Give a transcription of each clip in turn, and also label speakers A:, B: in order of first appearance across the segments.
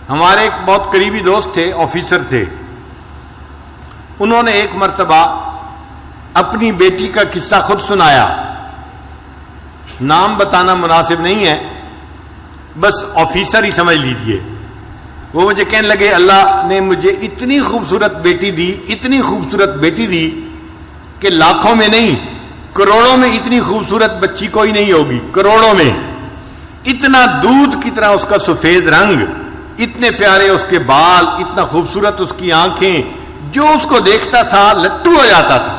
A: ہمارے ایک بہت قریبی دوست تھے، آفیسر تھے، انہوں نے ایک مرتبہ اپنی بیٹی کا قصہ خود سنایا، نام بتانا مناسب نہیں ہے، بس آفیسر ہی سمجھ لیجئے۔ وہ مجھے کہنے لگے اللہ نے مجھے اتنی خوبصورت بیٹی دی، اتنی خوبصورت بیٹی دی کہ لاکھوں میں نہیں کروڑوں میں اتنی خوبصورت بچی کوئی نہیں ہوگی، کروڑوں میں۔ اتنا دودھ کی طرح اس کا سفید رنگ، اتنے پیارے اس کے بال، اتنا خوبصورت اس کی آنکھیں، جو اس کو دیکھتا تھا لٹو ہو جاتا تھا،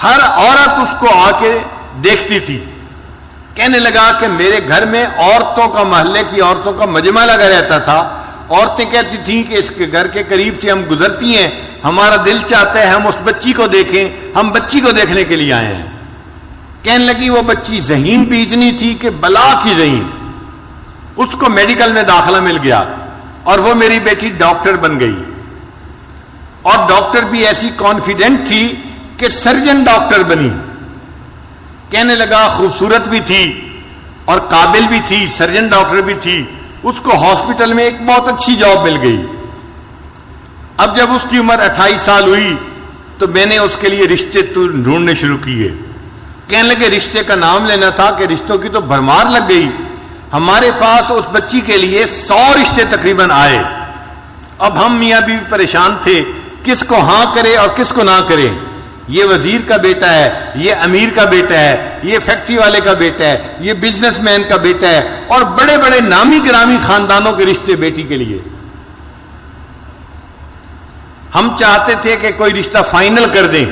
A: ہر عورت اس کو آ کے دیکھتی تھی۔ کہنے لگا کہ میرے گھر میں عورتوں کا، محلے کی عورتوں کا مجمع لگا رہتا تھا، عورتیں کہتی تھیں کہ اس کے گھر کے قریب سے ہم گزرتی ہیں، ہمارا دل چاہتا ہے ہم اس بچی کو دیکھیں، ہم بچی کو دیکھنے کے لیے آئے ہیں۔ کہنے لگی وہ بچی ذہین بھی اتنی تھی کہ بلا کی ذہین، اس کو میڈیکل میں داخلہ مل گیا اور وہ میری بیٹی ڈاکٹر بن گئی، اور ڈاکٹر بھی ایسی کانفیڈنٹ تھی کہ سرجن ڈاکٹر بنی۔ کہنے لگا خوبصورت بھی تھی اور قابل بھی تھی، سرجن ڈاکٹر بھی تھی، اس کو ہاسپٹل میں ایک بہت اچھی جاب مل گئی۔ اب جب اس کی عمر 28 سال ہوئی تو میں نے اس کے لیے رشتے ڈھونڈنے شروع کیے۔ کہنے لگے رشتے کا نام لینا تھا کہ رشتوں کی تو بھرمار لگ گئی، ہمارے پاس اس بچی کے لیے 100 رشتے تقریباً آئے۔ اب ہم میاں بیوی پریشان تھے، کس کو ہاں کرے اور کس کو نہ کرے۔ یہ وزیر کا بیٹا ہے، یہ امیر کا بیٹا ہے، یہ فیکٹری والے کا بیٹا ہے، یہ بزنس مین کا بیٹا ہے، اور بڑے بڑے نامی گرامی خاندانوں کے رشتے بیٹی کے لیے۔ ہم چاہتے تھے کہ کوئی رشتہ فائنل کر دیں،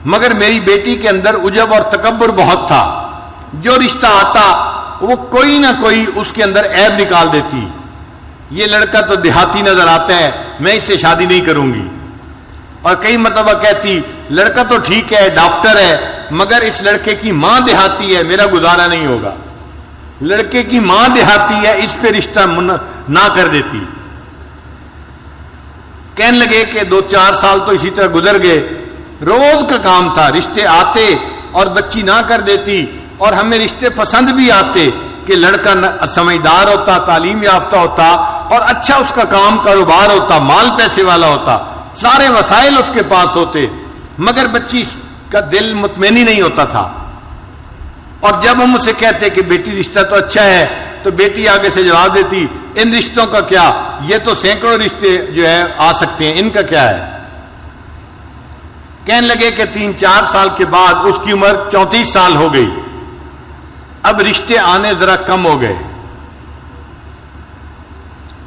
A: مگر میری بیٹی کے اندر عجب اور تکبر بہت تھا، جو رشتہ آتا وہ کوئی نہ کوئی اس کے اندر عیب نکال دیتی۔ یہ لڑکا تو دیہاتی نظر آتا ہے، میں اس سے شادی نہیں کروں گی، اور کئی مرتبہ کہتی لڑکا تو ٹھیک ہے ڈاکٹر ہے مگر اس لڑکے کی ماں دیہاتی ہے، میرا گزارا نہیں ہوگا، لڑکے کی ماں دیہاتی ہے، اس پہ رشتہ نہ کر دیتی۔ کہنے لگے کہ 2-4 سال تو اسی طرح گزر گئے، روز کا کام تھا، رشتے آتے اور بچی نہ کر دیتی، اور ہمیں رشتے پسند بھی آتے کہ لڑکا سمجھدار ہوتا، تعلیم یافتہ ہوتا، اور اچھا اس کا کام کاروبار ہوتا، مال پیسے والا ہوتا، سارے وسائل اس کے پاس ہوتے، مگر بچی کا دل مطمئن ہی نہیں ہوتا تھا۔ اور جب ہم اسے کہتے کہ بیٹی رشتہ تو اچھا ہے، تو بیٹی آگے سے جواب دیتی ان رشتوں کا کیا، یہ تو سینکڑوں رشتے جو ہے آ سکتے ہیں، ان کا کیا ہے۔ کہنے لگے کہ 3-4 سال کے بعد اس کی عمر 34 سال ہو گئی، اب رشتے آنے ذرا کم ہو گئے،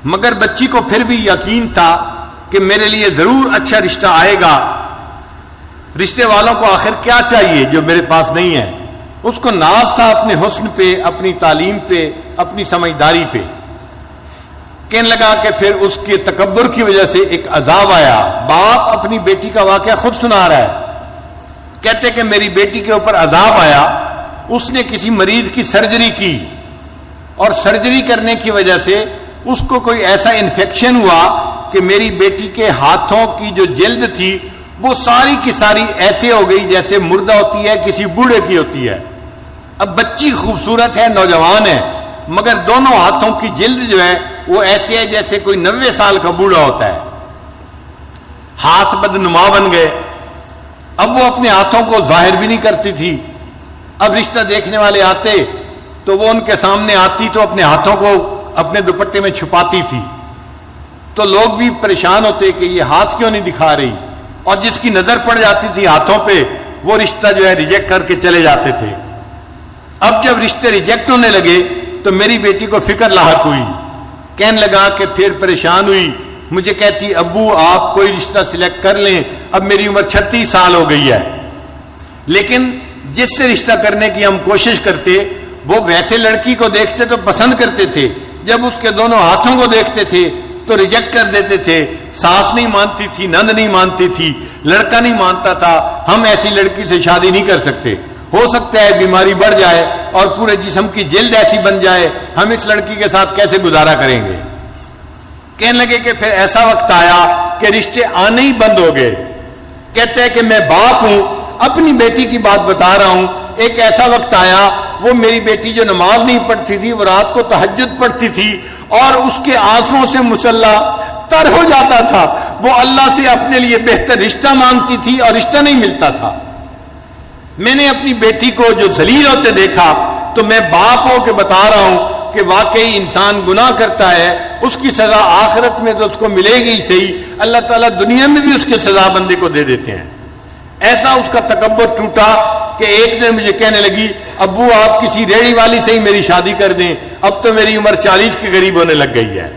A: مگر بچی کو پھر بھی یقین تھا کہ میرے لیے ضرور اچھا رشتہ آئے گا۔ رشتے والوں کو آخر کیا چاہیے جو میرے پاس نہیں ہے؟ اس کو ناز تھا اپنے حسن پہ، اپنی تعلیم پہ، اپنی سمجھداری پہ۔ کہنے لگا کہ پھر اس کے تکبر کی وجہ سے ایک عذاب آیا۔ باپ اپنی بیٹی کا واقعہ خود سنا رہا ہے، کہتے کہ میری بیٹی کے اوپر عذاب آیا، اس نے کسی مریض کی سرجری کی، اور سرجری کرنے کی وجہ سے اس کو کوئی ایسا انفیکشن ہوا کہ میری بیٹی کے ہاتھوں کی جو جلد تھی وہ ساری کی ساری ایسے ہو گئی جیسے مردہ ہوتی ہے، کسی بوڑھے کی ہوتی ہے۔ اب بچی خوبصورت ہے، نوجوان ہے، مگر دونوں ہاتھوں کی جلد جو ہے وہ ایسے ہے جیسے کوئی 90 سال کا بوڑھا ہوتا ہے، ہاتھ بدنما بن گئے۔ اب وہ اپنے ہاتھوں کو ظاہر بھی نہیں کرتی تھی۔ اب رشتہ دیکھنے والے آتے تو وہ ان کے سامنے آتی تو اپنے ہاتھوں کو اپنے دوپٹے میں چھپاتی تھی، تو لوگ بھی پریشان ہوتے کہ یہ ہاتھ کیوں نہیں دکھا رہی، اور جس کی نظر پڑ جاتی تھی ہاتھوں پہ وہ رشتہ جو ہے ریجیکٹ کر کے چلے جاتے تھے۔ اب جب رشتے ریجیکٹ ہونے لگے تو میری بیٹی کو فکر لاحق ہوئی، کہنے لگا کہ پھر پریشان ہوئی، مجھے کہتی ابو آپ کوئی رشتہ سلیکٹ کر لیں، اب میری عمر 36 سال ہو گئی ہے، لیکن جس سے رشتہ کرنے کی ہم کوشش کرتے وہ ویسے لڑکی کو دیکھتے تو پسند کرتے تھے، جب اس کے دونوں ہاتھوں کو دیکھتے تھے تو ریجیکٹ کر دیتے تھے۔ ساس نہیں مانتی تھی، نند نہیں مانتی تھی، لڑکا نہیں مانتا تھا، ہم ایسی لڑکی سے شادی نہیں کر سکتے، ہو سکتا ہے بیماری بڑھ جائے اور پورے جسم کی جلد ایسی بن جائے، ہم اس لڑکی کے ساتھ کیسے گزارا کریں گے۔ کہنے لگے کہ پھر ایسا وقت آیا کہ رشتے آنے ہی بند ہو گئے۔ کہتے ہیں کہ میں باپ ہوں، اپنی بیٹی کی بات بتا رہا ہوں، ایک ایسا وقت آیا وہ میری بیٹی جو نماز نہیں پڑھتی تھی وہ رات کو تہجد پڑھتی تھی، اور اس کے آنسوؤں سے مسلح تر ہو جاتا تھا. وہ اللہ سے اپنے لیے بہتر رشتہ مانگتی تھی اور رشتہ نہیں ملتا تھا. میں نے اپنی بیٹی کو جو ذلیل ہوتے دیکھا تو میں باپ ہو کے بتا رہا ہوں کہ واقعی انسان گناہ کرتا ہے, اس کی سزا آخرت میں تو اس کو ملے گی ہی صحیح, اللہ تعالیٰ دنیا میں بھی اس کی سزا بندے کو دے دیتے ہیں. ایسا اس کا تکبر ٹوٹا کہ ایک دن مجھے کہنے لگی, ابو آپ کسی ریڑھی والی سے ہی میری شادی کر دیں, اب تو میری عمر 40 کے قریب ہونے لگ گئی ہے.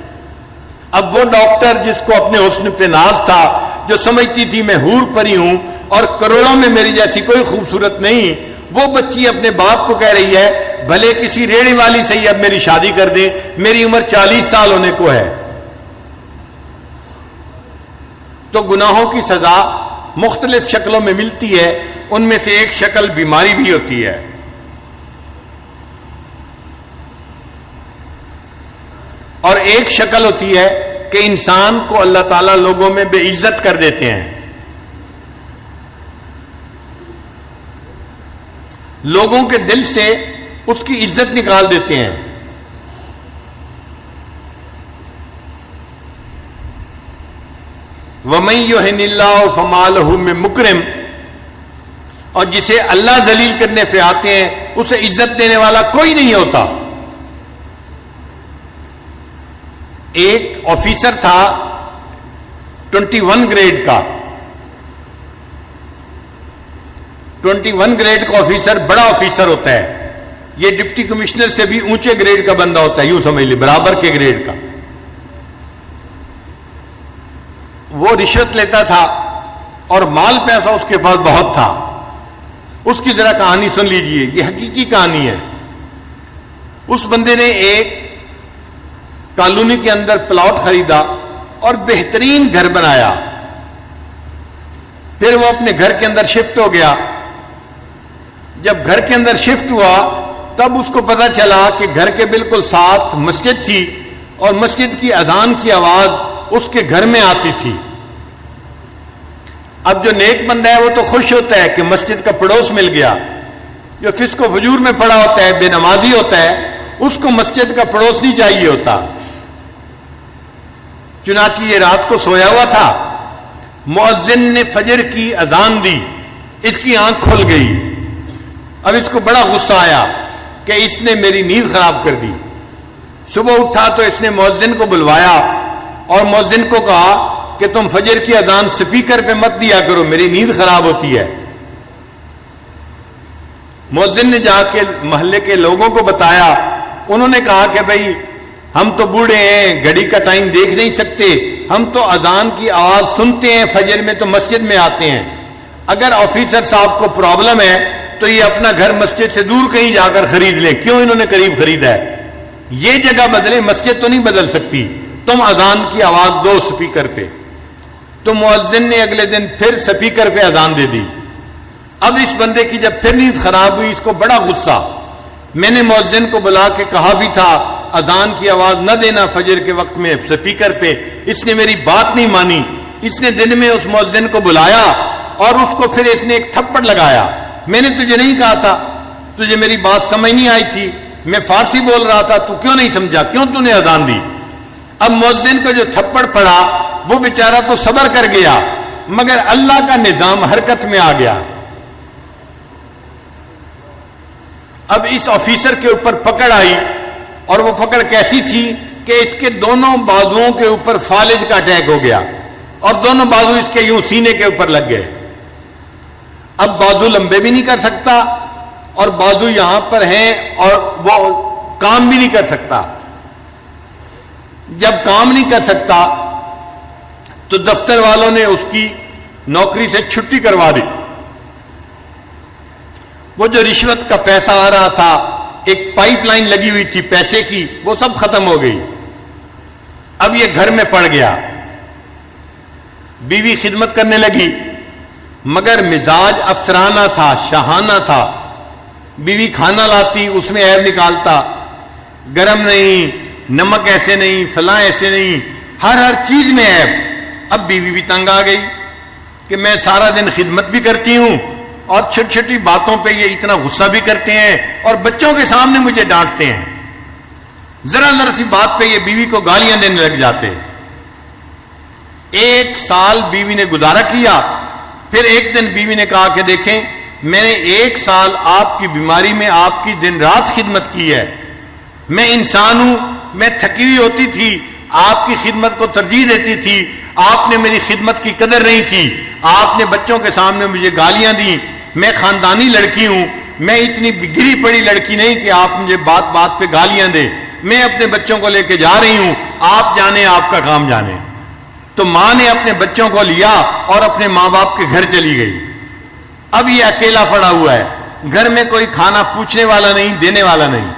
A: اب وہ ڈاکٹر جس کو اپنے حسن پہ ناز تھا, جو سمجھتی تھی میں حور پری ہوں اور کروڑوں میں میری جیسی کوئی خوبصورت نہیں, وہ بچی اپنے باپ کو کہہ رہی ہے بھلے کسی ریڑھی والی سے ہی اب میری شادی کر دیں, میری عمر 40 سال ہونے کو ہے. تو گناہوں کی سزا مختلف شکلوں میں ملتی ہے, ان میں سے ایک شکل بیماری بھی ہوتی ہے. اور ایک شکل ہوتی ہے کہ انسان کو اللہ تعالیٰ لوگوں میں بے عزت کر دیتے ہیں, لوگوں کے دل سے اس کی عزت نکال دیتے ہیں. وَمَن يُهِنِ اللَّهُ فَمَا لَهُ مِن مُكْرِمٍ, اور جسے اللہ ذلیل کرنے پہ آتے ہیں اسے عزت دینے والا کوئی نہیں ہوتا. ایک آفیسر تھا 21 گریڈ کا, 21 گریڈ کا آفیسر بڑا آفیسر ہوتا ہے, یہ ڈپٹی کمشنر سے بھی اونچے گریڈ کا بندہ ہوتا ہے, یوں سمجھ لیں برابر کے گریڈ کا. وہ رشوت لیتا تھا اور مال پیسہ اس کے پاس بہت تھا. اس کی ذرا کہانی سن لیجئے, یہ حقیقی کہانی ہے. اس بندے نے ایک کالونی کے اندر پلاٹ خریدا اور بہترین گھر بنایا. پھر وہ اپنے گھر کے اندر شفٹ ہو گیا. جب گھر کے اندر شفٹ ہوا تب اس کو پتا چلا کہ گھر کے بالکل ساتھ مسجد تھی اور مسجد کی اذان کی آواز اس کے گھر میں آتی تھی. اب جو نیک بندہ ہے وہ تو خوش ہوتا ہے کہ مسجد کا پڑوس مل گیا. جو فسق و فجور میں پڑا ہوتا ہے, بے نمازی ہوتا ہے, اس کو مسجد کا پڑوس نہیں چاہیے ہوتا. چنانچہ یہ رات کو سویا ہوا تھا, مؤذن نے فجر کی اذان دی, اس کی آنکھ کھل گئی. اب اس کو بڑا غصہ آیا کہ اس نے میری نیند خراب کر دی. صبح اٹھا تو اس نے مؤذن کو بلوایا اور مؤذن کو کہا کہ تم فجر کی اذان سپیکر پہ مت دیا کرو, میری نیند خراب ہوتی ہے. مؤذن نے جا کے محلے کے لوگوں کو بتایا. انہوں نے کہا کہ بھائی ہم تو بوڑھے ہیں, گھڑی کا ٹائم دیکھ نہیں سکتے, ہم تو اذان کی آواز سنتے ہیں فجر میں تو مسجد میں آتے ہیں. اگر آفیسر صاحب کو پرابلم ہے تو یہ اپنا گھر مسجد سے دور کہیں جا کر خرید لیں, کیوں انہوں نے قریب خریدا ہے. یہ جگہ بدلے, مسجد تو نہیں بدل سکتی, تم اذان کی آواز دو سپیکر پہ. تو مؤذن نے اگلے دن پھر سپیکر پہ اذان دے دی. اب اس بندے کی جب پھر نیند خراب ہوئی, اس کو بڑا غصہ. میں نے مؤذن کو بلا کے کہا بھی تھا اذان کی آواز نہ دینا فجر کے وقت میں سپیکر پہ, اس نے میری بات نہیں مانی. اس نے دن میں اس مؤذن کو بلایا اور اس کو پھر اس نے ایک تھپڑ لگایا. میں نے تجھے نہیں کہا تھا, تجھے میری بات سمجھ نہیں آئی تھی, میں فارسی بول رہا تھا, تو کیوں نہیں سمجھا, کیوں تو نے اذان دی. اب مؤذن کو جو تھپڑ پڑا وہ بیچارہ تو صبر کر گیا, مگر اللہ کا نظام حرکت میں آ گیا. اب اس آفیسر کے اوپر پکڑ آئی, اور وہ پکڑ کیسی تھی کہ اس کے دونوں بازوؤں کے اوپر فالج کا اٹیک ہو گیا اور دونوں بازو اس کے یوں سینے کے اوپر لگ گئے. اب بازو لمبے بھی نہیں کر سکتا اور بازو یہاں پر ہیں اور وہ کام بھی نہیں کر سکتا. جب کام نہیں کر سکتا تو دفتر والوں نے اس کی نوکری سے چھٹی کروا دی. وہ جو رشوت کا پیسہ آ رہا تھا, ایک پائپ لائن لگی ہوئی تھی پیسے کی, وہ سب ختم ہو گئی. اب یہ گھر میں پڑ گیا. بیوی خدمت کرنے لگی مگر مزاج افسرانہ تھا, شاہانہ تھا. بیوی کھانا لاتی, اس میں عیب نکالتا, گرم نہیں, نمک ایسے نہیں, فلاں ایسے نہیں, ہر چیز میں عیب. اب بیوی بھی تنگ آ گئی کہ میں سارا دن خدمت بھی کرتی ہوں اور چھوٹی چھوٹی باتوں پہ یہ اتنا غصہ بھی کرتے ہیں اور بچوں کے سامنے مجھے ڈانٹتے ہیں. ذرا ذرا سی بات پہ یہ بیوی کو گالیاں دینے لگ جاتے. 1 سال بیوی نے گزارا کیا. پھر ایک دن بیوی نے کہا کہ دیکھیں میں نے 1 سال آپ کی بیماری میں آپ کی دن رات خدمت کی ہے. میں انسان ہوں, میں تھکی ہوئی ہوتی تھی, آپ کی خدمت کو ترجیح دیتی تھی, آپ نے میری خدمت کی قدر نہیں کی, آپ نے بچوں کے سامنے مجھے گالیاں دیں. میں خاندانی لڑکی ہوں, میں اتنی گری پڑی لڑکی نہیں کہ آپ مجھے بات بات پہ گالیاں دیں. میں اپنے بچوں کو لے کے جا رہی ہوں, آپ جانے, آپ کا کام جانے. تو ماں نے اپنے بچوں کو لیا اور اپنے ماں باپ کے گھر چلی گئی. اب یہ اکیلا پڑا ہوا ہے, گھر میں کوئی کھانا پوچھنے والا نہیں, دینے والا نہیں.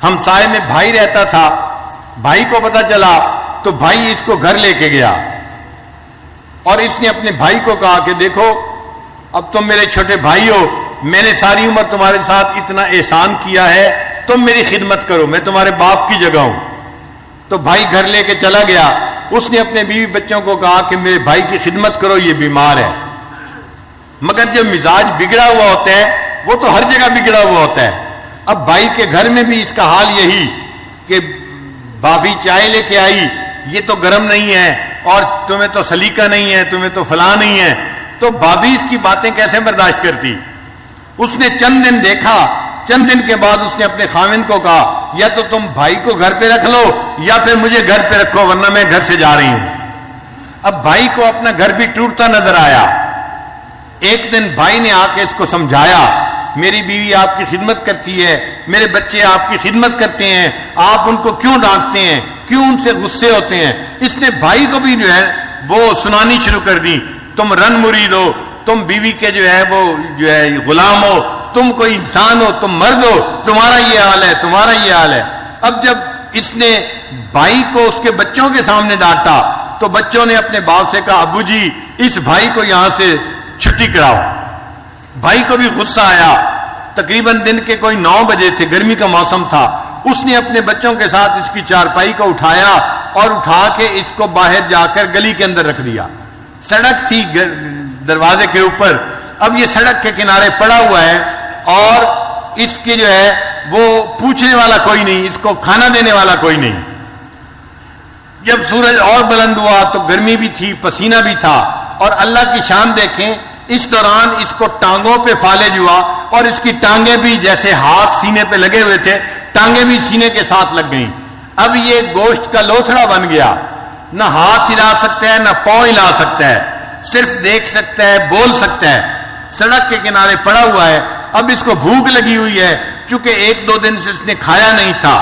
A: ہمسائے میں بھائی رہتا تھا, بھائی کو پتا چلا تو بھائی اس کو گھر لے کے گیا اور اس نے اپنے بھائی کو کہا کہ دیکھو اب تم میرے چھوٹے بھائی ہو, میں نے ساری عمر تمہارے ساتھ اتنا احسان کیا ہے, تم میری خدمت کرو, میں تمہارے باپ کی جگہ ہوں. تو بھائی گھر لے کے چلا گیا. اس نے اپنے بیوی بچوں کو کہا کہ میرے بھائی کی خدمت کرو, یہ بیمار ہے. مگر جو مزاج بگڑا ہوا ہوتا ہے وہ تو ہر جگہ بگڑا ہوا ہوتا ہے. اب بھائی کے گھر میں بھی اس کا حال یہی کہ بھابھی چائے لے کے آئی, یہ تو گرم نہیں ہے, اور تمہیں تو سلیقہ نہیں ہے, تمہیں تو فلاں نہیں ہے. تو بھابھی اس کی باتیں کیسے برداشت کرتی. اس نے چند دن دیکھا, چند دن کے بعد اس نے اپنے خاوند کو کہا یا تو تم بھائی کو گھر پہ رکھ لو یا پھر مجھے گھر پہ رکھو, ورنہ میں گھر سے جا رہی ہوں. اب بھائی کو اپنا گھر بھی ٹوٹتا نظر آیا. ایک دن بھائی نے آ کے اس کو سمجھایا, میری بیوی آپ کی خدمت کرتی ہے, میرے بچے آپ کی خدمت کرتے ہیں, آپ ان کو کیوں ڈانٹتے ہیں, کیوں ان سے غصے ہوتے ہیں. اس نے بھائی کو بھی جو ہے وہ سنانی شروع کر دی, تم رن مرید ہو, تم بیوی کے جو ہے وہ جو ہے غلام ہو, تم کوئی انسان ہو, تم مرد ہو, تمہارا یہ حال ہے, تمہارا یہ حال ہے. اب جب اس نے بھائی کو اس کے بچوں کے سامنے ڈانٹا تو بچوں نے اپنے باپ سے کہا ابو جی اس بھائی کو یہاں سے چھٹی کراؤ. بھائی کو بھی غصہ آیا. تقریباً دن کے کوئی 9 بجے تھے, گرمی کا موسم تھا. اس نے اپنے بچوں کے ساتھ اس کی چارپائی کو اٹھایا اور اٹھا کے اس کو باہر جا کر گلی کے اندر رکھ دیا. سڑک تھی دروازے کے اوپر. اب یہ سڑک کے کنارے پڑا ہوا ہے اور اس کی جو ہے وہ پوچھنے والا کوئی نہیں, اس کو کھانا دینے والا کوئی نہیں. جب سورج اور بلند ہوا تو گرمی بھی تھی, پسینہ بھی تھا, اور اللہ کی شان دیکھیں اس دوران اس کو ٹانگوں پہ فالج ہوا اور اس کی ٹانگیں بھی جیسے ہاتھ سینے پہ لگے ہوئے تھے, ٹانگیں بھی سینے کے ساتھ لگ گئیں. اب یہ گوشت کا لوتھڑا بن گیا, نہ ہاتھ ہلا سکتا ہے نہ پاؤں ہلا سکتا ہے, صرف دیکھ سکتا ہے, بول سکتا ہے. سڑک کے کنارے پڑا ہوا ہے. اب اس کو بھوک لگی ہوئی ہے چونکہ 1-2 دن سے اس نے کھایا نہیں تھا.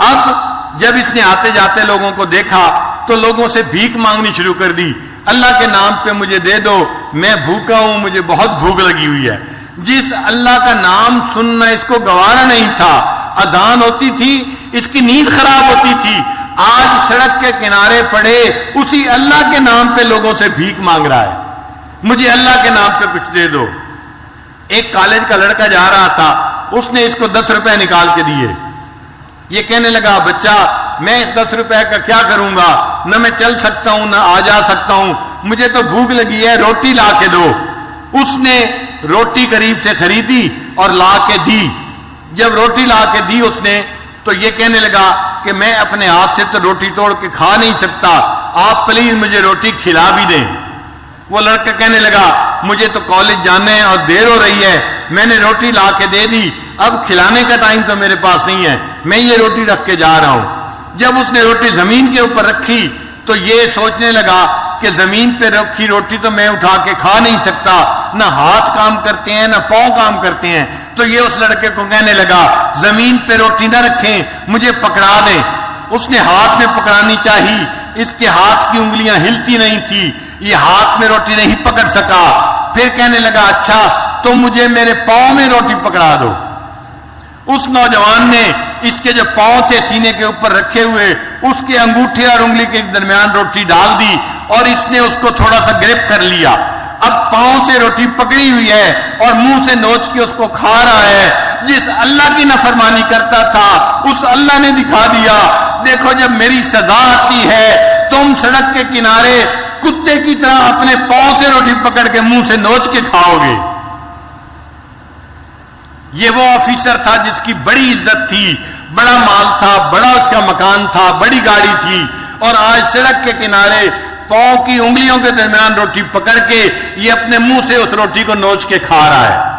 A: اب جب اس نے آتے جاتے لوگوں کو دیکھا تو لوگوں سے بھیک مانگنی شروع کر دی, اللہ کے نام پہ مجھے دے دو, میں بھوکا ہوں, مجھے بہت بھوک لگی ہوئی ہے. جس اللہ کا نام سننا اس کو گوارا نہیں تھا, اذان ہوتی تھی اس کی نیند خراب ہوتی تھی, آج سڑک کے کنارے پڑے اسی اللہ کے نام پہ لوگوں سے بھیک مانگ رہا ہے, مجھے اللہ کے نام پہ کچھ دے دو. ایک کالج کا لڑکا جا رہا تھا, اس نے اس کو 10 روپے نکال کے دیے. یہ کہنے لگا بچہ میں اس 10 روپے کا کیا کروں گا, نہ میں چل سکتا ہوں نہ آ جا سکتا ہوں, مجھے تو بھوک لگی ہے, روٹی لا کے دو. اس نے روٹی قریب سے خریدی اور لا کے دی. جب روٹی لا کے دی اس نے تو یہ کہنے لگا کہ میں اپنے ہاتھ سے تو روٹی توڑ کے کھا نہیں سکتا, آپ پلیز مجھے روٹی کھلا بھی دیں. وہ لڑکا کہنے لگا مجھے تو کالج جانا ہے اور دیر ہو رہی ہے, میں نے روٹی لا کے دے دی, اب کھلانے کا ٹائم تو میرے پاس نہیں ہے, میں یہ روٹی رکھ کے جا رہا ہوں. جب اس نے روٹی زمین کے اوپر رکھی تو یہ سوچنے لگا کہ زمین پہ رکھی روٹی تو میں اٹھا کے کھا نہیں سکتا, نہ ہاتھ کام کرتے ہیں نہ پاؤں کام کرتے ہیں. تو یہ اس لڑکے کو کہنے لگا زمین پہ روٹی نہ رکھیں, مجھے پکڑا دیں. اس نے ہاتھ میں پکڑانی چاہی, اس کے ہاتھ کی انگلیاں ہلتی نہیں تھی, یہ ہاتھ میں روٹی نہیں پکڑ سکا. پھر کہنے لگا اچھا تو مجھے میرے پاؤں میں روٹی پکڑا دو. اس نوجوان نے اس کے جو پاؤں تھے سینے کے اوپر رکھے ہوئے, اس کے انگوٹھے اور انگلی کے درمیان روٹی ڈال دی اور اس نے اس کو تھوڑا سا گرپ کر لیا. اب پاؤں سے روٹی پکڑی ہوئی ہے اور منہ سے نوچ کے اس کو کھا رہا ہے. جس اللہ کی نافرمانی کرتا تھا اس اللہ نے دکھا دیا, دیکھو جب میری سزا آتی ہے تم سڑک کے کنارے کتے کی طرح اپنے پاؤں سے روٹی پکڑ کے منہ سے نوچ کے کھاؤ گے. یہ وہ آفیسر تھا جس کی بڑی عزت تھی, بڑا مال تھا، بڑا اس کا مکان تھا، بڑی گاڑی تھی، اور آج سڑک کے کنارے پاؤں کی انگلیوں کے درمیان روٹی پکڑ کے یہ اپنے منہ سے اس روٹی کو نوچ کے کھا رہا ہے۔